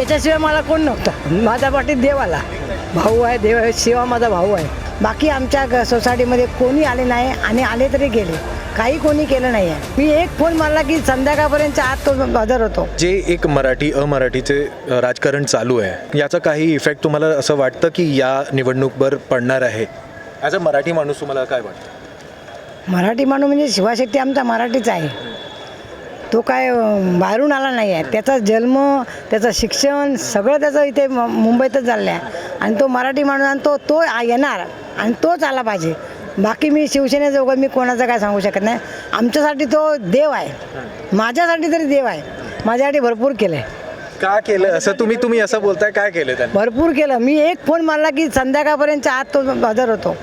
त्याच्याशिवाय मला कोण नव्हतं. माझ्या पाठीत देव आला, भाऊ आहे, देव आहे, शिवा माझा भाऊ आहे. बाकी आमच्या सोसायटीमध्ये कोणी आले नाही आणि आले तरी गेले, काही कोणी केलं नाही आहे. मी एक फोन मारला की संध्याकाळपर्यंत आत तो हजर होतो. जे एक मराठी अमराठीचे राजकारण चालू आहे, याचा काही इफेक्ट तुम्हाला असं वाटतं की या निवडणूकवर पडणार आहे? ॲज अ मराठी माणूस तुम्हाला काय वाटतं? मराठी माणूस म्हणजे शिवा शेट्टी आमचा मराठीच आहे. तो काय बाहेरून आला नाही आहे. त्याचा जन्म, त्याचं शिक्षण सगळं त्याचं इथे मुंबईतच झालं आहे. आणि तो मराठी माणूस आणि तो येणार आणि तोच आला पाहिजे. बाकी मी शिवसेनेजोगं मी कोणाचं काय सांगू शकत नाही. आमच्यासाठी तो देव आहे, माझ्यासाठी तरी देव आहे. माझ्यासाठी भरपूर केलं आहे. का केलं असं? तुम्ही असं बोलताय, काय केलं त्यांनी? भरपूर केलं. मी एक फोन मारला की संध्याकाळपर्यंत आत तो हजर होतो.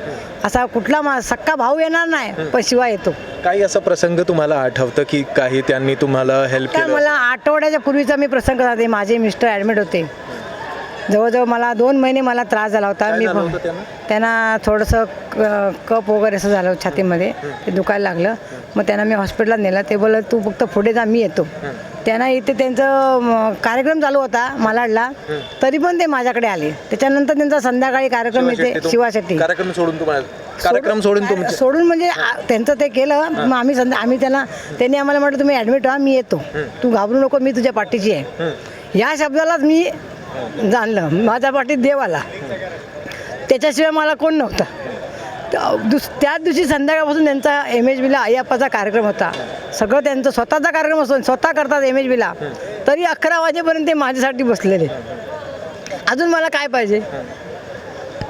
असा कुठला सक्का भाऊ येणार नाही, पण शिवा येतो. काही असा प्रसंग तुम्हाला आठवतं की काही त्यांनी तुम्हाला हेल्प तर केलं? मला आठवड्याच्या पूर्वीचा मी प्रसंग सांगते. माझे मिस्टर ॲडमिट होते. जवळजवळ मला 2 महिने मला त्रास झाला होता. काय झालं होतं त्यांना? त्यांना थोडंसं कप वगैरे असं झालं छातीमध्ये, ते दुखायला लागलं. मग त्यांना मी हॉस्पिटलात नेलं. ते बोललं तू फक्त पुढे जा, मी येतो. त्यांना इथे त्यांचं कार्यक्रम चालू होता मालाडला, तरी पण ते माझ्याकडे आले. त्याच्यानंतर त्यांचा संध्याकाळी कार्यक्रम इथे शिवाशेट्टी कार्यक्रम सोडून सोडून म्हणजे त्यांचं ते केलं. मग आम्ही त्यांनी आम्हाला म्हटलं तुम्ही ॲडमिट व्हा, मी येतो, तू घाबरू नको, मी तुझ्या पाठीची आहे. या शब्दालाच मी जाणलं माझ्या पाठीत देव आला, त्याच्याशिवाय मला कोण नव्हतं. त्याच दिवशी संध्याकाळपासून त्यांचा MHBला अय्यप्पाचा कार्यक्रम होता. सगळं त्यांचं स्वतःचा कार्यक्रम असतो, स्वतः करतात MHBला, तरी 11 वाजेपर्यंत ते माझ्यासाठी बसलेले. अजून मला काय पाहिजे?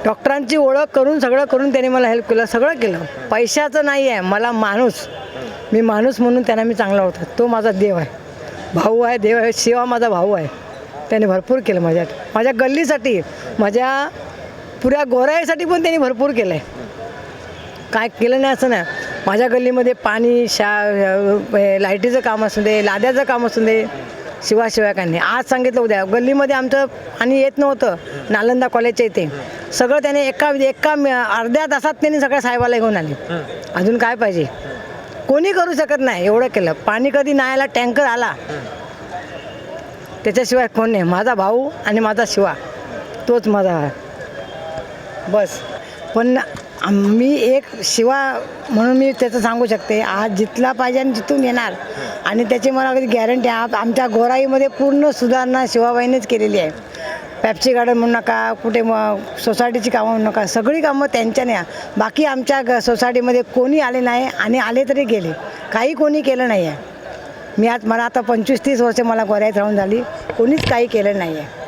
डॉक्टरांची ओळख करून सगळं करून त्यांनी मला हेल्प केलं, सगळं केलं. पैशाचं नाही आहे मला, मी माणूस म्हणून त्यांना मी चांगला होता. तो माझा देव आहे, भाऊ आहे, देव आहे, शिवा माझा भाऊ आहे. त्याने भरपूर केलं माझ्या गल्लीसाठी, माझ्या पुऱ्या गोराईसाठी पण त्यांनी भरपूर केलं आहे. काय केलं नाही असं नाही. माझ्या गल्लीमध्ये पाणी, लाईटीचं काम असू दे, लाद्याचं काम असू दे, शिवाकांनी आज सांगितलं उद्या. गल्लीमध्ये आमचं पाणी येत नव्हतं नालंदा कॉलेजच्या इथे, सगळं त्याने एका अर्ध्या तासात त्यांनी सगळ्या साहेबाला घेऊन आले. अजून काय पाहिजे? कोणी करू शकत नाही एवढं केलं. पाणी कधी नाही आला, टँकर आला, त्याच्याशिवाय कोण नाही. माझा भाऊ आणि माझा शिवा, तोच माझा बस. पण मी एक शिवा म्हणून मी त्याचं सांगू शकते, आज जितला पाहिजे आणि जिथून येणार. आणि त्याची मला कधी गॅरंटी आहे. आमच्या गोराईमध्ये पूर्ण सुधारणा शिवाबाईनेच केलेली आहे. पॅप्सी गार्डन म्हणू नका, कुठे सोसायटीची कामं म्हणू नका, सगळी कामं त्यांच्याने. बाकी आमच्या सोसायटीमध्ये कोणी आले नाही आणि आले तरी गेले, काही कोणी केलं नाही आहे. मला आता 25-30 वर्ष मला गोराईत राहून झाली, कोणीच काही केलं नाही आहे.